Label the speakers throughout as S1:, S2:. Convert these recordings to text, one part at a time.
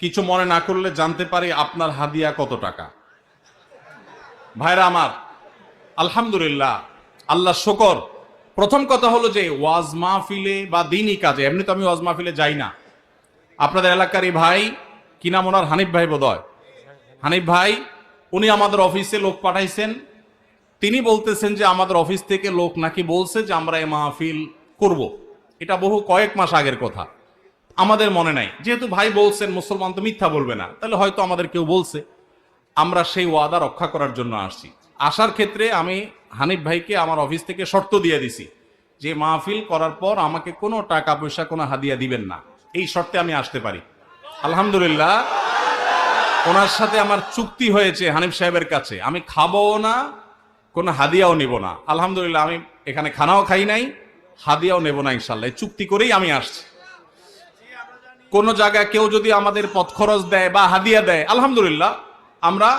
S1: কিছু মনে না করলে জানতে পারি আপনার হাদিয়া কত টাকা? ভাইরা আমার, আলহামদুলিল্লাহ, আল্লাহ শুকর। প্রথম কথা হলো যে ওয়াজ মাহফিলে বা দিনই কাজে, এমনি তো আমি ওয়াজ মাহফিলে যাই না। আপনাদের এলাকারই ভাই, কি নাম ওনার, হানিফ ভাই বোধহয়, হানিফ ভাই, উনি আমাদের অফিসে লোক পাঠাইছেন। তিনি বলতেছেন যে আমাদের অফিস থেকে লোক নাকি বলছে যে আমরা এই মাহফিল করব। এটা বহু কয়েক মাস আগের কথা, আমাদের মনে নাই। যেহেতু ভাই বলছেন, মুসলমান তো মিথ্যা বলবে না, তাহলে হয়তো আমাদের কেউ বলছে। আমরা সেই ওয়াদা রক্ষা করার জন্য আসছি। আসার ক্ষেত্রে আমি হানিফ ভাইকে আমার অফিস থেকে শর্ত দিয়ে দিছি যে মাহফিল করার পর আমাকে কোনো টাকা পয়সা, কোনো হাদিয়া দিবেন না। এই শর্তে আমি আসতে পারি। আলহামদুলিল্লাহ, ওনার সাথে আমার চুক্তি হয়েছে হানিফ সাহেবের কাছে, আমি খাবো না, কোনো হাদিয়াও নেব না। আলহামদুলিল্লাহ, আমি এখানে খানাও খাই নাই, হাদিয়াও নেব না, ইনশাল্লাহ। এই চুক্তি করেই আমি আসছি। কোন জায়গায় কেউ যদি আমাদের পথ খরচ দেয় বা হাদিয়া দেয়, আলহামদুলিল্লাহ, আমরা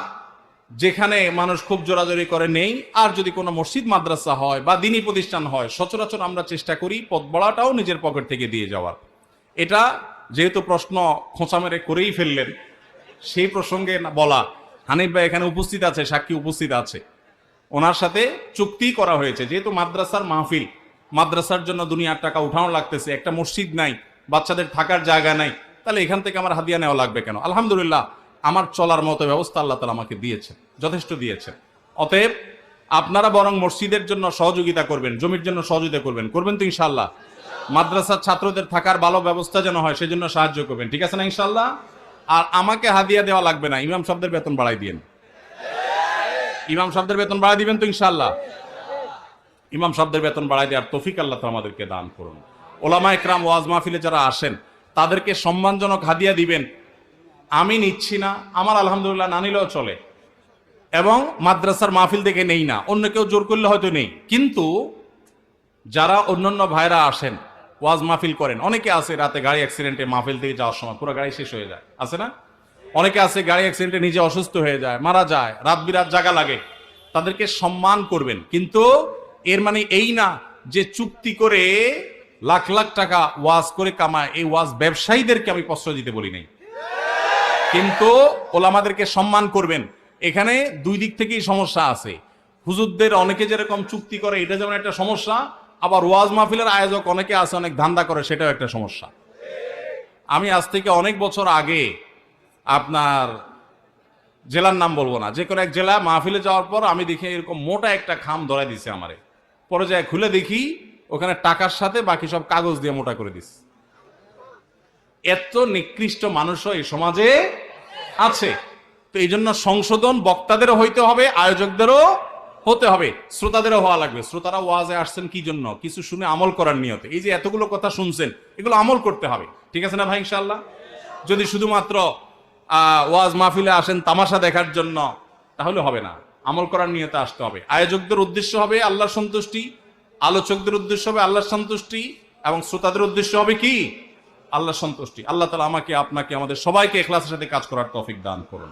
S1: যেখানে মানুষ খুব জোরাজোরি করে নেই। আর যদি কোনো মসজিদ মাদ্রাসা হয় বা দিনী প্রতিষ্ঠান হয়, সচরাচর আমরা চেষ্টা করি পথ বড়াটাও নিজের পকেট থেকে দিয়ে যাওয়ার। এটা যেহেতু প্রশ্ন খোঁচা মেরে করেই ফেললেন, সেই প্রসঙ্গে বলা, হানিফ ভাই এখানে উপস্থিত আছে, সাক্ষী উপস্থিত আছে, ওনার সাথে চুক্তি করা হয়েছে। যেহেতু মাদ্রাসার মাহফিল, মাদ্রাসার জন্য দুনিয়ার টাকা উঠানো লাগতেছে, একটা মসজিদ নাই, বাচ্চাদের থাকার জায়গা নাই, তাহলে এখান থেকে আমার হাদিয়া নেওয়া লাগবে কেন? আলহামদুলিল্লাহ, আমার চলার মতো ব্যবস্থা আল্লাহ তাআলা আমাকে দিয়েছেন, যথেষ্ট দিয়েছেন। অতএব আপনারা বরং মসজিদের জন্য সহযোগিতা করবেন, জমির জন্য সহযোগিতা করবেন, করবেন তো ইনশাআল্লাহ। মাদ্রাসার ছাত্রদের থাকার ভালো ব্যবস্থা যেন হয়, সেজন্য সাহায্য করবেন, ঠিক আছে না ইনশাআল্লাহ? আর আমাকে হাদিয়া দেওয়া লাগবে না, ইমাম সাহেবদের বেতন বাড়াই দিয়েন। ইমাম সাহেবদের বেতন বাড়াই দিবেন তো ইনশাআল্লাহ? ইমাম সাহেবদের বেতন বাড়াই দেওয়ার তৌফিক আল্লাহ তাআলা আমাদেরকে দান করুন। ওলামা একরাম ওয়াজ মাহফিলে যারা আসেন, তাদেরকে সম্মানজনক হাদিয়া দিবেন। আমি নিচ্ছি না, আমার আলহামদুলিল্লাহ না নিলেও চলে, এবং মাদ্রাসার মাহফিল থেকে নেই না, অন্য কেউ জোর করলে হয়তো নেই। কিন্তু যারা অন্যান্য ভাইরা আসেন, ওয়াজ মাহফিল করেন, অনেকে আছে রাতে গাড়ি অ্যাক্সিডেন্টে মাহফিল থেকে যাওয়ার সময় পুরো গাড়ি শেষ হয়ে যায়, আছে না? অনেকে আছে গাড়ি অ্যাক্সিডেন্টে নিজে অসুস্থ হয়ে যায়, মারা যায়, রাত বিরাত জাগা লাগে। তাদেরকে সম্মান করবেন, কিন্তু এর মানে এই না যে চুক্তি করে লাখ লাখ টাকা ওয়াজ করে কামায়, এই ওয়াজ ব্যবসায়ীদেরকে আমি প্রশ্রয় দিতে বলি নাই। কিন্তু ওলামাদেরকে সম্মান করবেন। এখানে দুই দিক থেকেই সমস্যা আছে। হুজুরদের অনেকে যেরকম চুক্তি করে, এটা যেমন একটা সমস্যা, আবার ওয়াজ মাহফিলের আয়োজক অনেকে আছে অনেক ধান্দা করে, সেটাও একটা সমস্যা। আমি আজ থেকে অনেক বছর আগে, আপনার জেলার নাম বলবো না, যে কোনো এক জেলা মাহফিলে যাওয়ার পর আমি দেখি এরকম মোটা একটা খাম ধরাই দিছে আমারে। পরে যায় খুলে দেখি ওখানে টাকার সাথে বাকি সব কাগজ দিয়ে মোটা করে দিছে। এত নিকৃষ্ট মানুষও এই সমাজে আছে। তো এই জন্য সংশোধন বক্তাদেরও হইতে হবে, আয়োজকদেরও হতে হবে, শ্রোতাদেরও হওয়া লাগবে। শ্রোতারা ওয়াজে আসছেন কি জন্য? কিছু শুনে আমল করার নিয়তে। এই যে এতগুলো কথা শুনছেন, এগুলো আমল করতে হবে, ঠিক আছে না ভাই ইনশাআল্লাহ? যদি শুধুমাত্র ওয়াজ মাহফিলে আসেন তামাশা দেখার জন্য, তাহলে হবে না, আমল করার নিয়তে আসতে হবে। আয়োজকদের উদ্দেশ্য হবে আল্লাহর সন্তুষ্টি, আলোচকদের উদ্দেশ্য হবে আল্লাহর সন্তুষ্টি, এবং শ্রোতাদের উদ্দেশ্য হবে কি? আল্লাহর সন্তুষ্টি। আল্লাহ তাআলা আমাকে, আপনাকে, আমাদের সবাইকে ইখলাসের সাথে কাজ করার তৌফিক দান করুন।